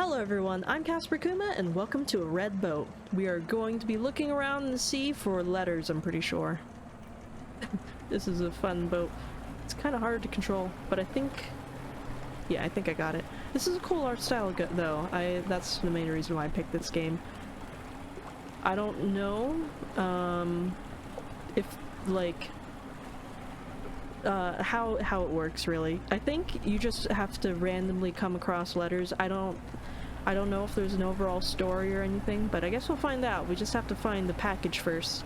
Hello everyone, I'm Casper Kuma and welcome to a red boat. We are going to be looking around in the sea for letters, I'm pretty sure. This is a fun boat. It's kind of hard to control, but I think I got it. This is a cool art style though. That's the main reason why I picked this game. I don't know if like how it works really. I think you just have to randomly come across letters. I don't know if there's an overall story or anything, but I guess we'll find out. We just have to find the package first.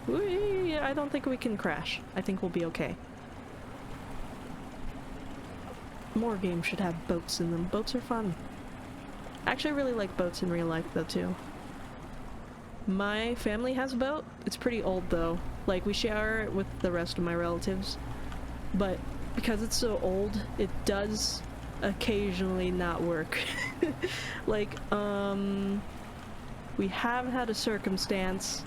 I don't think we can crash. I think we'll be okay. More games should have boats in them. Boats are fun. Actually, I really like boats in real life though too. My family has a boat. It's pretty old though. Like, we share it with the rest of my relatives. But because it's so old, it does occasionally not work. Like, we have had a circumstance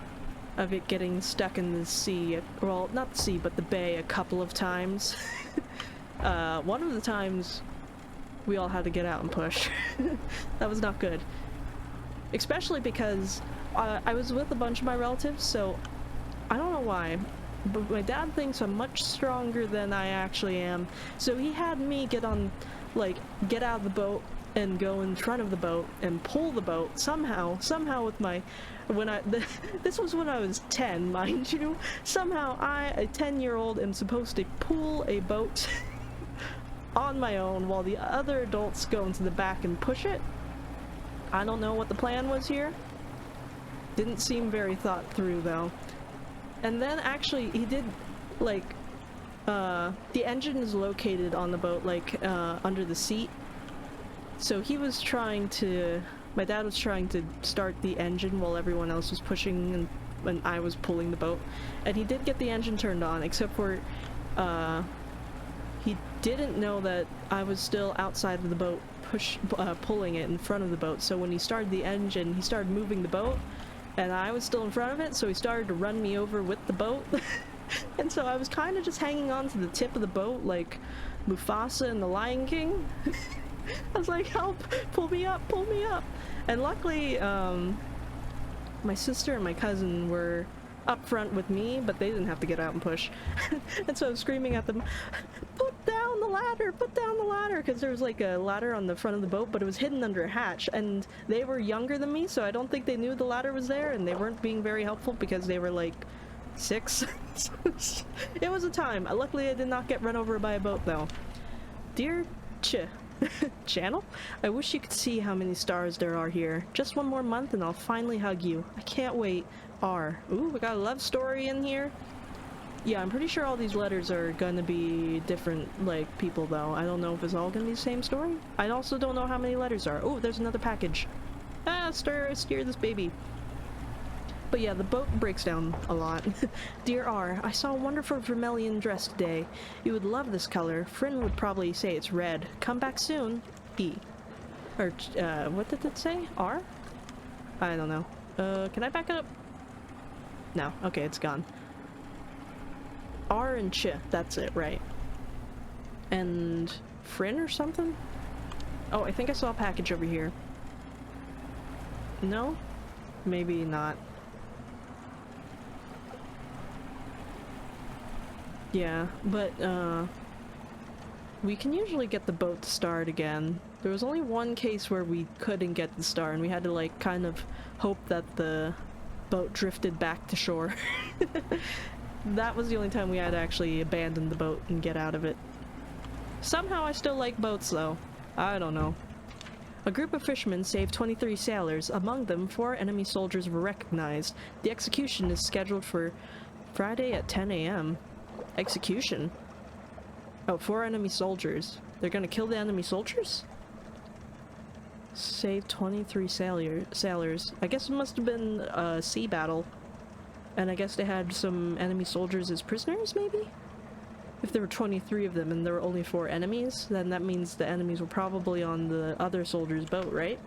of it getting stuck in the sea, well, not the sea, but the bay a couple of times. One of the times, we all had to get out and push. That was not good. Especially because I was with a bunch of my relatives, so I don't know why, but my dad thinks I'm much stronger than I actually am, so he had me get out of the boat and go in front of the boat and pull the boat somehow with my, this was when I was 10, mind you. Somehow a 10-year-old, am supposed to pull a boat on my own while the other adults go into the back and push it. I don't know what the plan was here. Didn't seem very thought through though. And then actually he did, like, the engine is located on the boat, like, under the seat. So he was trying to, my dad was trying to start the engine while everyone else was pushing and I was pulling the boat. And he did get the engine turned on, except for, he didn't know that I was still outside of the boat, pulling it in front of the boat. So when he started the engine, he started moving the boat, and I was still in front of it, so he started to run me over with the boat. And so I was kind of just hanging on to the tip of the boat like Mufasa in The Lion King. I was like, help! Pull me up! Pull me up! And luckily, my sister and my cousin were up front with me, but they didn't have to get out and push. And so I was screaming at them, put down the ladder! Put down the ladder! Because there was like a ladder on the front of the boat, but it was hidden under a hatch, and they were younger than me, so I don't think they knew the ladder was there, and they weren't being very helpful because they were like 6. It was a time. Luckily I did not get run over by a boat though. Dear Channel? I wish you could see how many stars there are here. Just one more month and I'll finally hug you. I can't wait. R. Ooh, we got a love story in here. Yeah, I'm pretty sure all these letters are gonna be different, like, people though. I don't know if it's all gonna be the same story. I also don't know how many letters are. Oh, there's another package. Ah, steer this baby. But yeah, the boat breaks down a lot. Dear R, I saw a wonderful vermilion dress today. You would love this color. Friend would probably say it's red. Come back soon. E. Or, what did it say? R? I don't know. Can I back it up? No. Okay, it's gone. R and Ch. That's it, right. And Frin or something? Oh, I think I saw a package over here. No? Maybe not. Yeah, but, we can usually get the boat to start again. There was only one case where we couldn't get the start, and we had to, like, kind of hope that the boat drifted back to shore. That was the only time we had to actually abandon the boat and get out of it. Somehow I still like boats, though. I don't know. A group of fishermen saved 23 sailors. Among them, 4 enemy soldiers were recognized. The execution is scheduled for Friday at 10 a.m. Execution? Oh, 4 enemy soldiers. They're gonna kill the enemy soldiers? Save 23 sailors. I guess it must have been a sea battle. And I guess they had some enemy soldiers as prisoners, maybe? If there were 23 of them and there were only 4 enemies, then that means the enemies were probably on the other soldier's boat, right?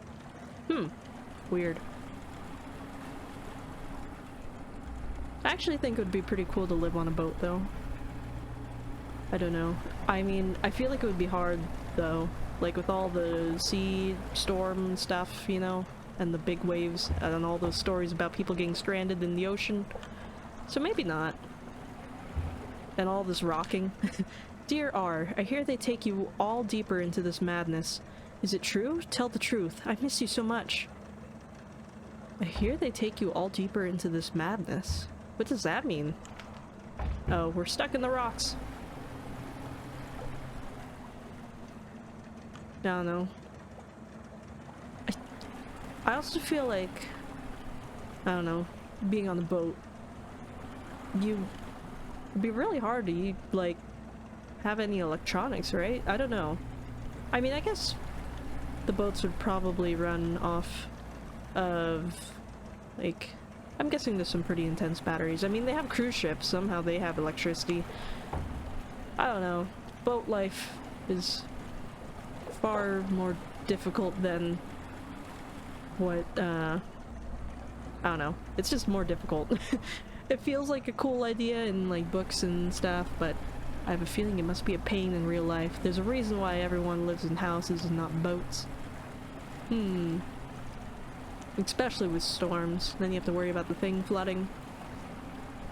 Weird. I actually think it would be pretty cool to live on a boat, though. I don't know. I mean, I feel like it would be hard, though. Like with all the sea storm stuff, you know? And the big waves, and all those stories about people getting stranded in the ocean. So maybe not. And all this rocking. Dear R, I hear they take you all deeper into this madness. Is it true? Tell the truth. I miss you so much. I hear they take you all deeper into this madness. What does that mean? Oh, we're stuck in the rocks. I don't know. I also feel like, I don't know, being on the boat, it'd be really hard to, like, have any electronics, right? I don't know. I mean, I guess the boats would probably run off of, like, I'm guessing there's some pretty intense batteries. I mean, they have cruise ships, somehow they have electricity. I don't know. Boat life is far more difficult than what, I don't know. It's just more difficult. It feels like a cool idea in, like, books and stuff, but I have a feeling it must be a pain in real life. There's a reason why everyone lives in houses and not boats. Especially with storms. Then you have to worry about the thing flooding.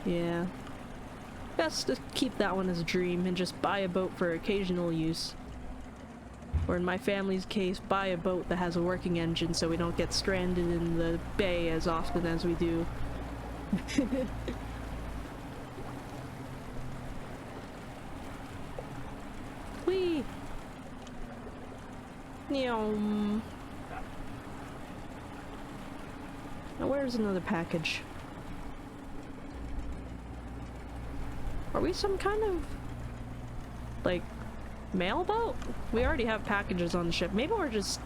Yeah. Best to keep that one as a dream and just buy a boat for occasional use. Or in my family's case, buy a boat that has a working engine so we don't get stranded in the bay as often as we do. Whee! Now where's another package? Are we some kind of, like, mail boat? We already have packages on the ship. Maybe we're just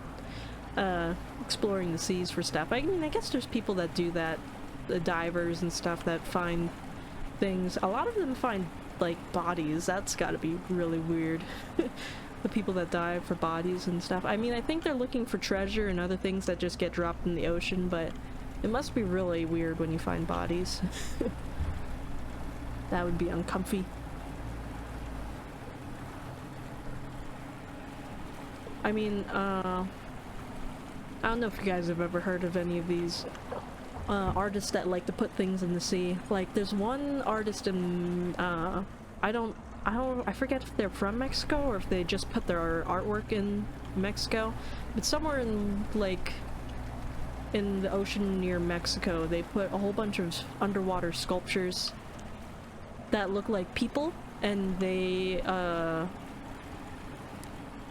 exploring the seas for stuff. I mean, I guess there's people that do that, the divers and stuff that find things. A lot of them find, like, bodies. That's gotta be really weird. The people that dive for bodies and stuff. I mean, I think they're looking for treasure and other things that just get dropped in the ocean, but it must be really weird when you find bodies. That would be uncomfy. I mean, I don't know if you guys have ever heard of any of these artists that like to put things in the sea. Like, there's one artist in, I forget if they're from Mexico or if they just put their artwork in Mexico, but somewhere in, like, in the ocean near Mexico, they put a whole bunch of underwater sculptures that look like people, and they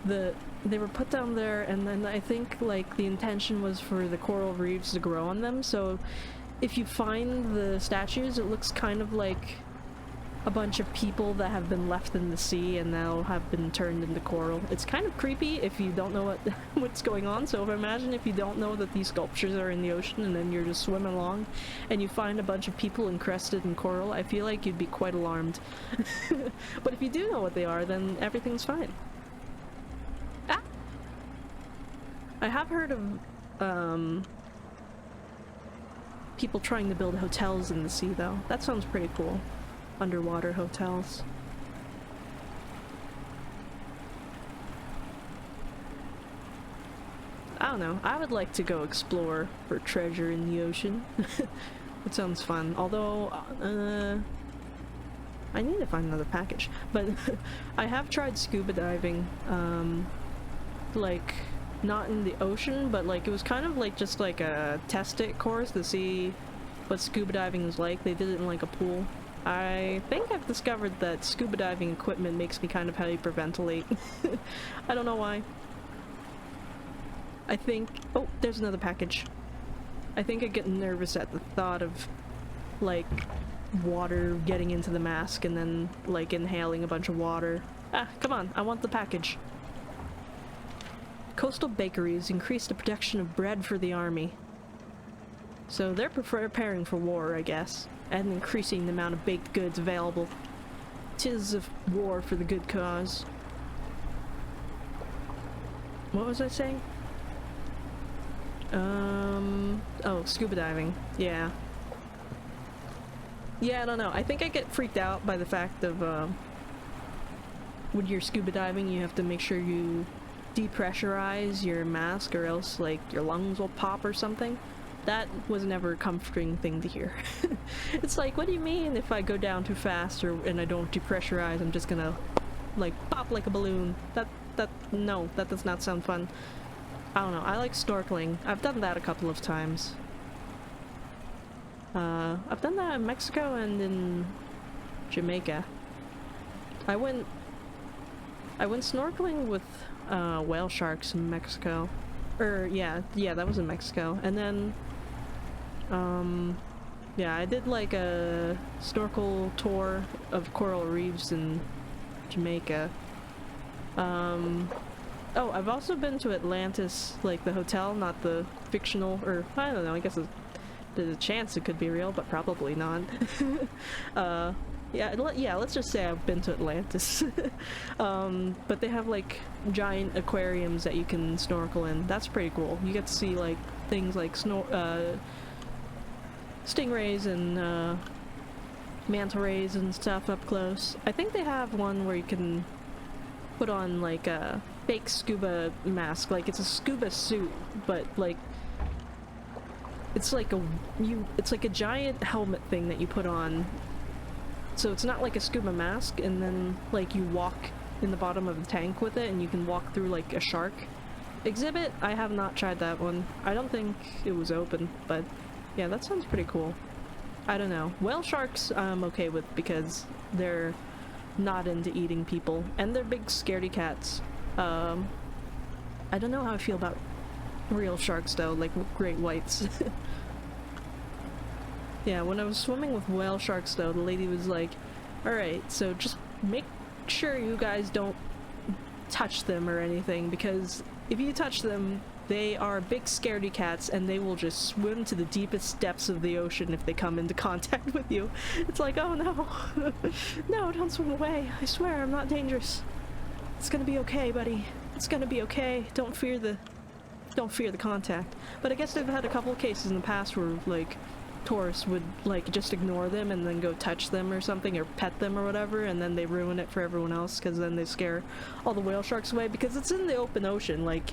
were put down there, and then I think, like, the intention was for the coral reefs to grow on them, so if you find the statues, it looks kind of like a bunch of people that have been left in the sea and now have been turned into coral. It's kind of creepy if you don't know what's going on, so imagine if you don't know that these sculptures are in the ocean and then you're just swimming along and you find a bunch of people encrusted in coral. I feel like you'd be quite alarmed. But if you do know what they are, then everything's fine. Ah! I have heard of people trying to build hotels in the sea, though. That sounds pretty cool. Underwater hotels. I don't know. I would like to go explore for treasure in the ocean. It sounds fun. Although, I need to find another package. But I have tried scuba diving. Like, not in the ocean, but like it was kind of like just like a test it course to see what scuba diving is like. They did it in like a pool. I think I've discovered that scuba diving equipment makes me kind of hyperventilate. I don't know why. I think... Oh, there's another package. I think I get nervous at the thought of, like, water getting into the mask and then, like, inhaling a bunch of water. Ah, come on, I want the package. Coastal bakeries increase the production of bread for the army. So they're preparing for war, I guess, and increasing the amount of baked goods available. 'Tis a war for the good cause. What was I saying? Oh, scuba diving. Yeah. Yeah, I don't know. I think I get freaked out by the fact of, when you're scuba diving, you have to make sure you depressurize your mask or else like your lungs will pop or something. That was never a comforting thing to hear. It's like, what do you mean if I go down too fast and I don't depressurize, I'm just gonna like pop like a balloon? No, that does not sound fun. I don't know, I like snorkeling. I've done that a couple of times. I've done that in Mexico and in Jamaica. I went snorkeling with whale sharks in Mexico. Yeah, that was in Mexico. And then yeah, I did like a snorkel tour of coral reefs in Jamaica. Oh, I've also been to Atlantis, like the hotel, not the fictional, or I don't know, I guess there's a chance it could be real, but probably not. Yeah, let's just say I've been to Atlantis. But they have like giant aquariums that you can snorkel in. That's pretty cool. You get to see like things like stingrays and manta rays and stuff up close. I think they have one where you can put on like a fake scuba mask. Like it's a scuba suit, but like it's like a giant helmet thing that you put on. So it's not like a scuba mask, and then like you walk in the bottom of the tank with it and you can walk through like a shark exhibit. I have not tried that one. I don't think it was open, but yeah, that sounds pretty cool. I don't know. Whale sharks I'm okay with because they're not into eating people, and they're big scaredy cats. I don't know how I feel about real sharks though, like great whites. Yeah, when I was swimming with whale sharks though, the lady was like, alright, so just make sure you guys don't touch them or anything, because if you touch them, they are big scaredy cats and they will just swim to the deepest depths of the ocean if they come into contact with you. It's like, oh no. No, don't swim away. I swear I'm not dangerous. It's gonna be okay, buddy. It's gonna be okay. Don't fear the contact. But I guess they've had a couple of cases in the past where like tourists would like just ignore them and then go touch them or something, or pet them or whatever, and then they ruin it for everyone else because then they scare all the whale sharks away, because it's in the open ocean. Like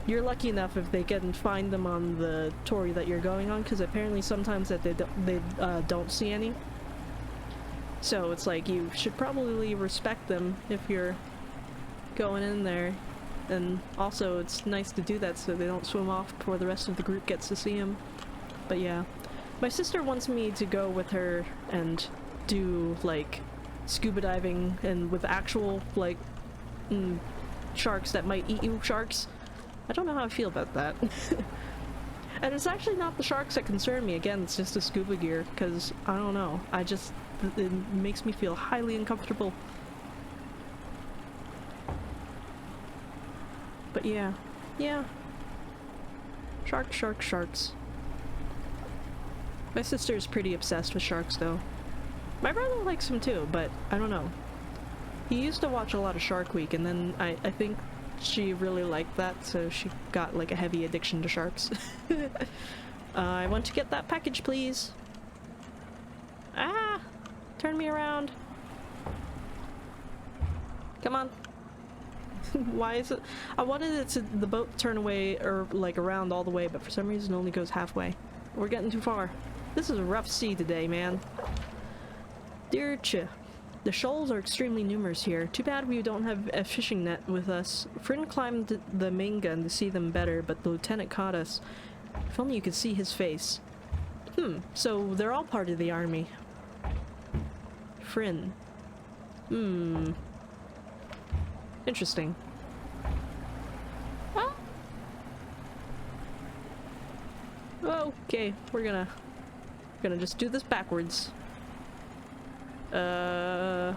you're lucky enough if they can find them on the tour that you're going on, because apparently sometimes that they don't see any. So it's like you should probably respect them if you're going in there, and also it's nice to do that so they don't swim off before the rest of the group gets to see them. But yeah, my sister wants me to go with her and do like scuba diving and with actual like sharks that might eat you sharks. I don't know how I feel about that. And it's actually not the sharks that concern me. Again, it's just the scuba gear, because I don't know, it makes me feel highly uncomfortable. But yeah, sharks. My sister is pretty obsessed with sharks though. My brother likes them too, but I don't know. He used to watch a lot of Shark Week, and then I think she really liked that, so she got like a heavy addiction to sharks. I want to get that package, please. Ah! Turn me around. Come on. Why is it? I wanted it to the boat turn away or like around all the way, but for some reason it only goes halfway. We're getting too far. This is a rough sea today, man. Dear Ch, the shoals are extremely numerous here. Too bad we don't have a fishing net with us. Friend climbed the main gun to see them better, but the lieutenant caught us. If only you could see his face. So they're all part of the army. Friend. Interesting. Ah. Okay, we're gonna just do this backwards. I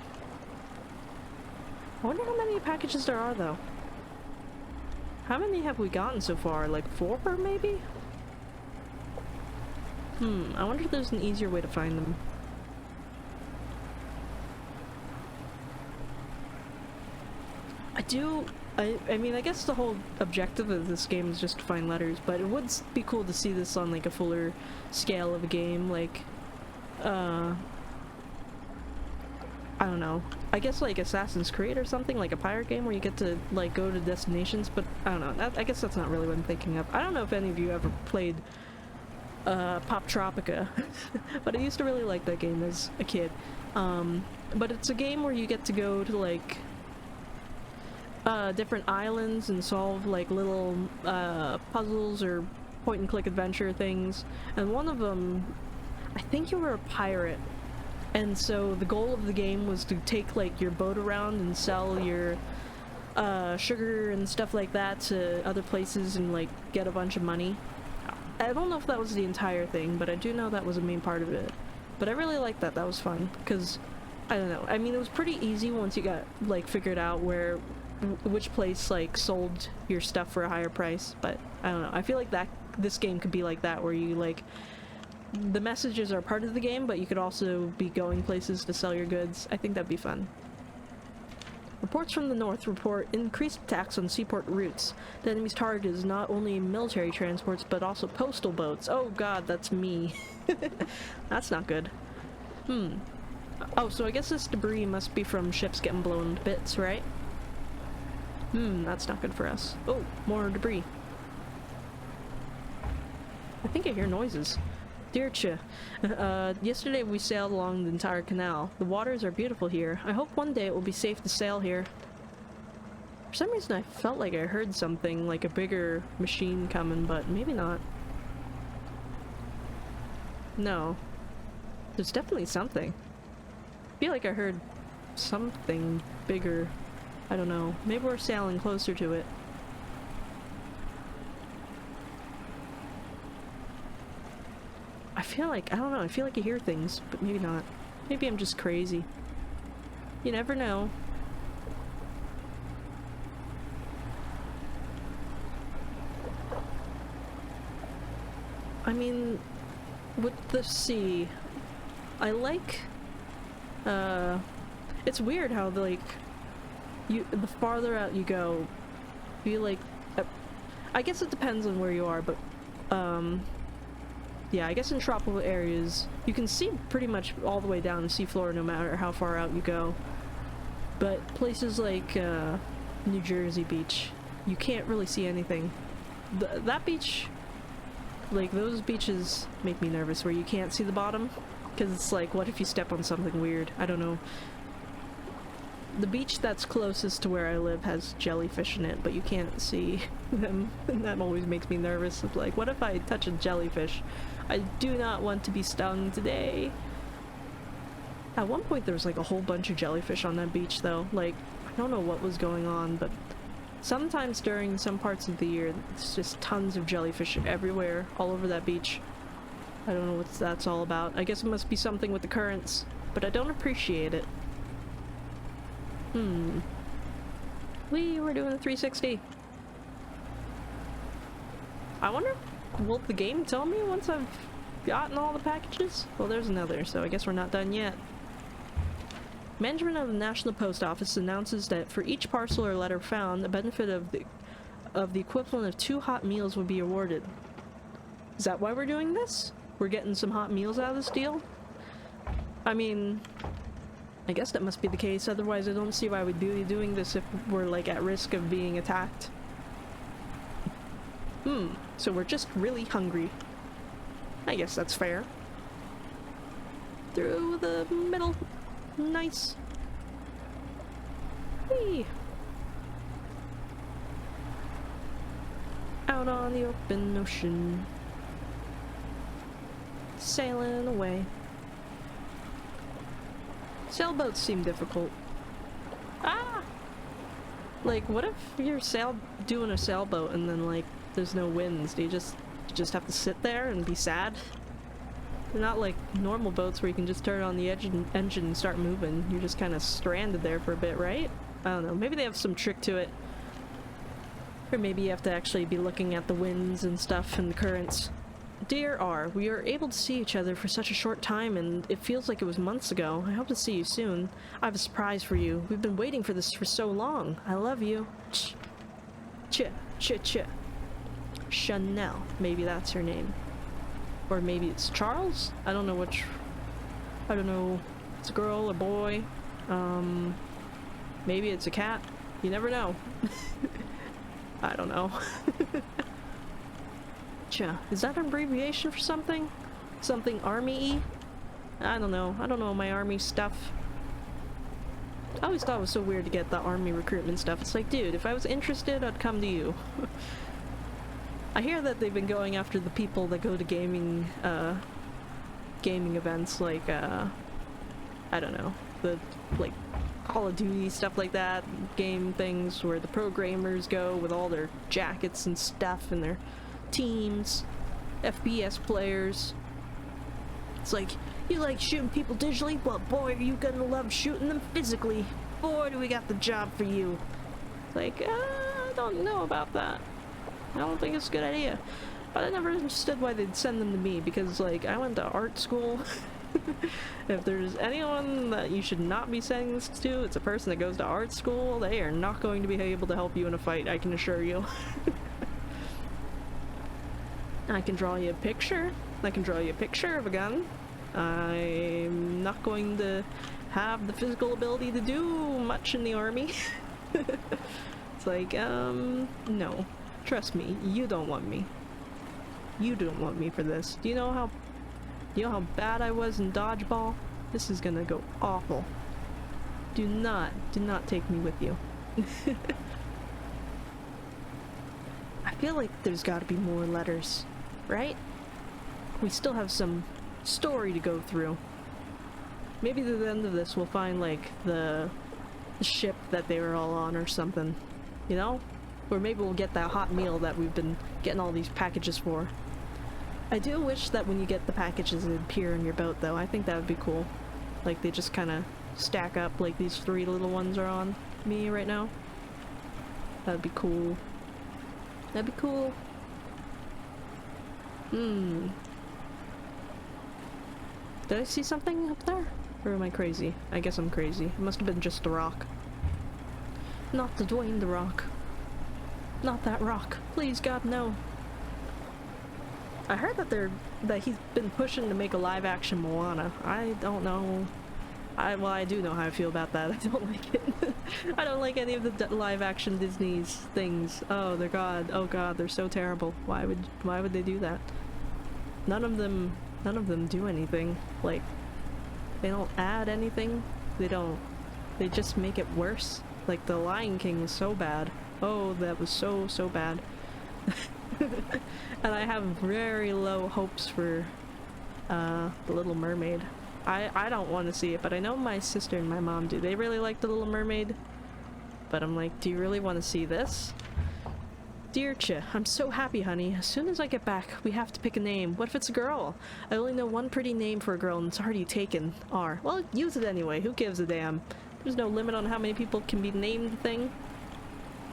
wonder how many packages there are though. How many have we gotten so far? Like 4 maybe? I wonder if there's an easier way to find them. I mean, I guess the whole objective of this game is just to find letters, but it would be cool to see this on like a fuller scale of a game, like, I don't know. I guess like Assassin's Creed or something, like a pirate game where you get to like go to destinations, but I don't know. I guess that's not really what I'm thinking of. I don't know if any of you ever played Pop Tropica, but I used to really like that game as a kid. But it's a game where you get to go to like different islands and solve like little puzzles or point and click adventure things, and one of them, I think you were a pirate, and so the goal of the game was to take like your boat around and sell your sugar and stuff like that to other places and like get a bunch of money. I don't know if that was the entire thing, but I do know that was a main part of it. But I really liked that. That was fun because I don't know. I mean, it was pretty easy once you got like figured out which place like sold your stuff for a higher price. But I don't know. I feel like this game could be like that, where you like the messages are part of the game, but you could also be going places to sell your goods. I think that'd be fun. Reports from the north report increased attacks on seaport routes. The enemy's target is not only military transports, but also postal boats. Oh god, that's me. That's not good. Oh, so I guess this debris must be from ships getting blown to bits, right? That's not good for us. Oh, more debris. I think I hear noises. Dear Cha, yesterday we sailed along the entire canal. The waters are beautiful here. I hope one day it will be safe to sail here. For some reason I felt like I heard something, like a bigger machine coming, but maybe not. No. There's definitely something. I feel like I heard something bigger. I don't know. Maybe we're sailing closer to it. I feel like, I don't know, I feel like I hear things, but maybe not. Maybe I'm just crazy. You never know. I mean, with the sea, I like, it's weird how, like, the farther out you go, you like, I guess it depends on where you are, but, yeah, I guess in tropical areas, you can see pretty much all the way down the seafloor no matter how far out you go. But places like, New Jersey Beach, you can't really see anything. That beach, like, those beaches make me nervous, where you can't see the bottom. Because it's like, what if you step on something weird? I don't know. The beach that's closest to where I live has jellyfish in it, but you can't see them. And that always makes me nervous. It's like, what if I touch a jellyfish? I do not want to be stung today. At one point there was like a whole bunch of jellyfish on that beach though. Like, I don't know what was going on, but sometimes during some parts of the year, it's just tons of jellyfish everywhere, all over that beach. I don't know what that's all about. I guess it must be something with the currents, but I don't appreciate it. We were doing a 360. I wonder, will the game tell me once I've gotten all the packages? Well, there's another, so I guess we're not done yet. Management of the National Post Office announces that for each parcel or letter found, a benefit of the equivalent of 2 hot meals will be awarded. Is that why we're doing this? We're getting some hot meals out of this deal? I mean, I guess that must be the case, otherwise I don't see why we'd be doing this if we're like at risk of being attacked. So we're just really hungry. I guess that's fair. Through the middle. Nice. Whee! Out on the open ocean. Sailing away. Sailboats seem difficult. Ah! Like, what if you're doing a sailboat and then, like, there's no winds? Do you just have to sit there and be sad? They're not like normal boats where you can just turn on the engine and start moving. You're just kind of stranded there for a bit, right? I don't know. Maybe they have some trick to it. Or maybe you have to actually be looking at the winds and stuff and the currents. Dear R, we are able to see each other for such a short time and it feels like it was months ago. I hope to see you soon. I have a surprise for you. We've been waiting for this for so long. I love you. Ch. Chanel. Maybe that's her name. Or maybe it's Charles? I don't know which. I don't know. It's a girl or boy. Maybe it's a cat. You never know. I don't know. Cha, is that an abbreviation for something? Something army-y? I don't know. I don't know my army stuff. I always thought it was so weird to get the army recruitment stuff. It's like, dude, if I was interested, I'd come to you. I hear that they've been going after the people that go to gaming events like, I don't know, the, like, Call of Duty, stuff like that, game things where the programmers go with all their jackets and stuff and their teams, FPS players. It's like, you like shooting people digitally? Well, boy, are you gonna love shooting them physically. Boy, do we got the job for you. It's like, I don't know about that. I don't think it's a good idea. But I never understood why they'd send them to me, because, like, I went to art school. If there's anyone that you should not be sending this to, it's a person that goes to art school. They are not going to be able to help you in a fight, I can assure you. I can draw you a picture. I can draw you a picture of a gun. I'm not going to have the physical ability to do much in the army. It's like, no. Trust me, you don't want me. You don't want me for this. Do you know how bad I was in dodgeball? This is gonna go awful. Do not take me with you. I feel like there's gotta be more letters, right? We still have some story to go through. Maybe at the end of this we'll find, like, the ship that they were all on or something. You know? Or maybe we'll get that hot meal that we've been getting all these packages for. I do wish that when you get the packages it'd appear in your boat, though. I think that would be cool. Like, they just kind of stack up like these 3 little ones are on me right now. That'd be cool. That'd be cool. Did I see something up there? Or am I crazy? I guess I'm crazy. It must have been just a rock. Not the Dwayne the Rock. Not that rock. Please, God, no. I heard that he's been pushing to make a live-action Moana. I don't know. Well, I do know how I feel about that. I don't like it. I don't like any of the live-action Disney's things. Oh, oh god, they're so terrible. Why would they do that? None of them do anything. Like, they don't add anything. They just make it worse. Like, The Lion King was so bad. Oh, that was so bad. And I have very low hopes for The Little Mermaid. I don't want to see it, but I know my sister and my mom do. They really like The Little Mermaid. But I'm like, do you really want to see this? Dear Cha, I'm so happy, honey. As soon as I get back, we have to pick a name. What if it's a girl? I only know one pretty name for a girl and it's already taken. R. Well, use it anyway. Who gives a damn? There's no limit on how many people can be named thing.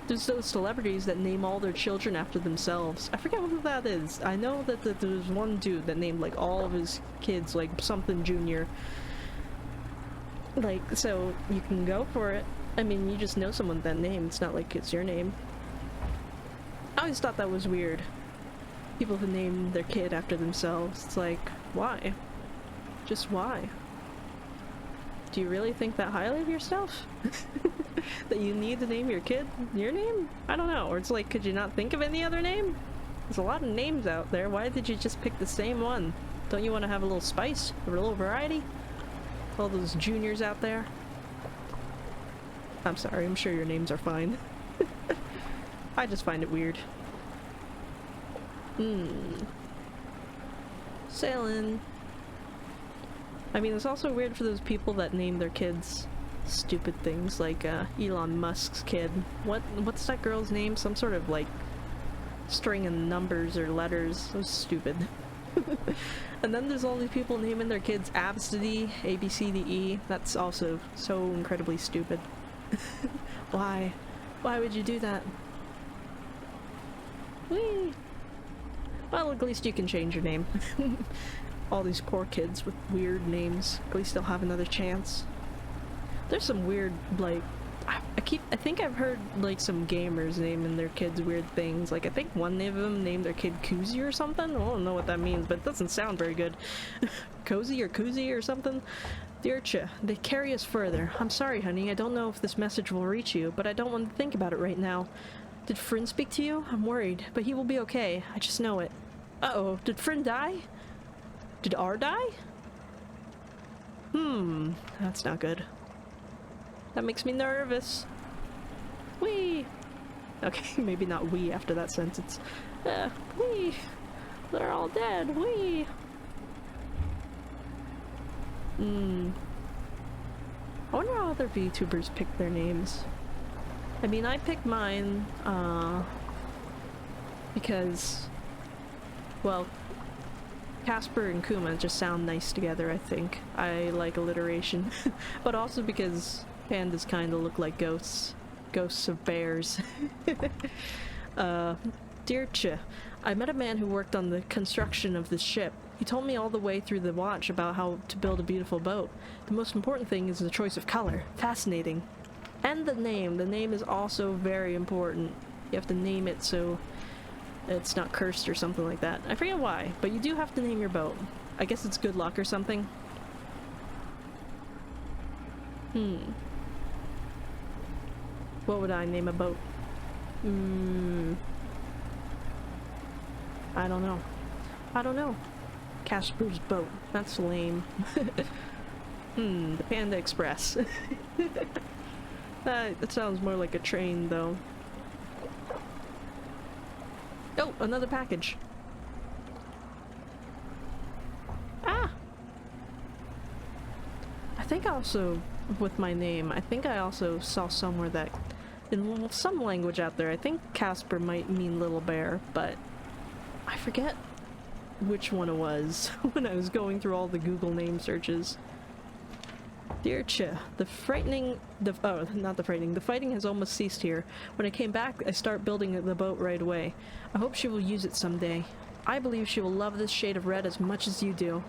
There's those celebrities that name all their children after themselves. I forget what that is. I know that there's one dude that named like all of his kids like something junior. Like, so you can go for it. I mean, you just know someone with that name. It's not like it's your name. I always thought that was weird. People who name their kid after themselves. It's like, why? Just why? Do you really think that highly of yourself? That you need to name your kid your name? I don't know. Or it's like, could you not think of any other name? There's a lot of names out there. Why did you just pick the same one? Don't you want to have a little spice? A little variety? All those juniors out there? I'm sorry, I'm sure your names are fine. I just find it weird. Sailing. I mean, it's also weird for those people that name their kids stupid things, like Elon Musk's kid. What's that girl's name? Some sort of, like, string of numbers or letters. So stupid. And then there's all these people naming their kids Absidy, ABCDE. That's also so incredibly stupid. Why? Why would you do that? Whee! Well, at least you can change your name. All these poor kids with weird names. At least they'll have another chance. There's some weird, like, I think I've heard, like, some gamers naming their kids weird things. Like, I think one of them named their kid Koozie or something. I don't know what that means, but it doesn't sound very good. Cozy or Koozie or something. Dear Cha, they carry us further. I'm sorry, honey. I don't know if this message will reach you, but I don't want to think about it right now. Did Friend speak to you? I'm worried, but he will be okay. I just know it. Uh-oh. Did Friend die? Did R die? That's not good. That makes me nervous. Wee! Okay, maybe not we after that sentence. Wee! They're all dead. Wee! I wonder how other VTubers pick their names. I mean, I picked mine, because, well, Casper and Kuma just sound nice together, I think. I like alliteration. But also because pandas kinda look like ghosts. Ghosts of bears. Dear Cha, I met a man who worked on the construction of this ship. He told me all the way through the watch about how to build a beautiful boat. The most important thing is the choice of color. Fascinating. And the name. The name is also very important. You have to name it so it's not cursed or something like that. I forget why, but you do have to name your boat. I guess it's good luck or something. What would I name a boat? I don't know. I don't know. Casper's boat. That's lame. The Panda Express. That sounds more like a train, though. Oh, another package. Ah! I think also, with my name, I think I also saw somewhere that, in some language out there, I think Casper might mean little bear, but I forget which one it was when I was going through all the Google name searches. Dear Cha, the fighting has almost ceased here. When I came back, I start building the boat right away. I hope she will use it someday. I believe she will love this shade of red as much as you do.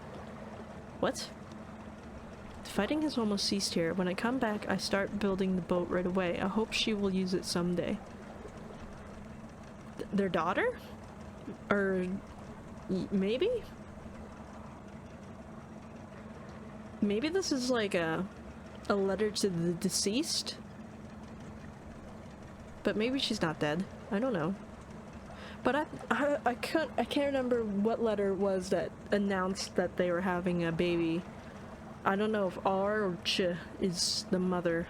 What? The fighting has almost ceased here. When I come back, I start building the boat right away. I hope she will use it someday. Their daughter? Or maybe? Maybe this is like a letter to the deceased? But maybe she's not dead. I don't know. But I can't remember what letter it was that announced that they were having a baby. I don't know if R or Ch is the mother.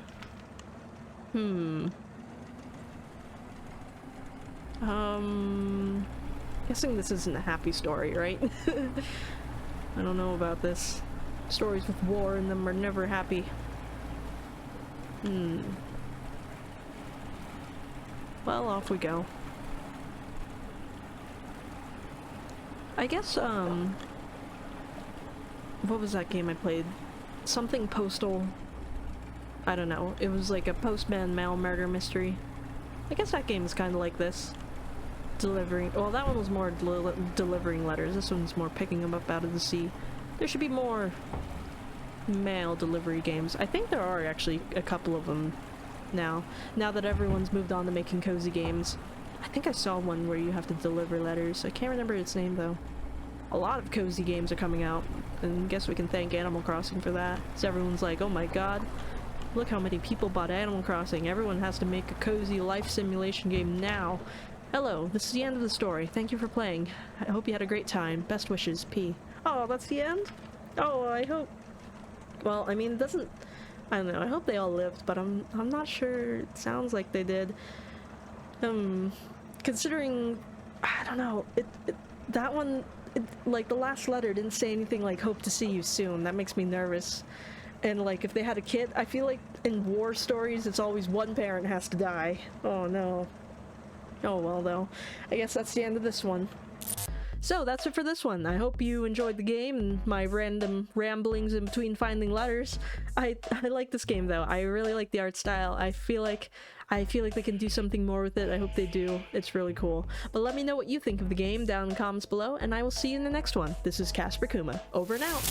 Guessing this isn't a happy story, right? I don't know about this. Stories with war in them are never happy. Well, off we go. I guess, what was that game I played? Something Postal. I don't know. It was like a postman mail murder mystery. I guess that game is kind of like this. Delivering. Well, that one was more delivering letters. This one's more picking them up out of the sea. There should be more mail delivery games. I think there are actually a couple of them now. Now that everyone's moved on to making cozy games. I think I saw one where you have to deliver letters. I can't remember its name though. A lot of cozy games are coming out, and I guess we can thank Animal Crossing for that. So everyone's like, oh my god, look how many people bought Animal Crossing. Everyone has to make a cozy life simulation game now. Hello, this is the end of the story. Thank you for playing. I hope you had a great time. Best wishes, P. Oh, that's the end? Oh, I hope... Well, I mean, it doesn't... I don't know, I hope they all lived, but I'm not sure. It sounds like they did. Considering... I don't know, that one... like, the last letter didn't say anything like, hope to see you soon. That makes me nervous. And, like, if they had a kid, I feel like in war stories, it's always one parent has to die. Oh, no. Oh, well, though. I guess that's the end of this one. So, that's it for this one. I hope you enjoyed the game and my random ramblings in between finding letters. I like this game, though. I really like the art style. I feel like they can do something more with it. I hope they do. It's really cool. But let me know what you think of the game down in the comments below, and I will see you in the next one. This is Casper Kuma. Over and out.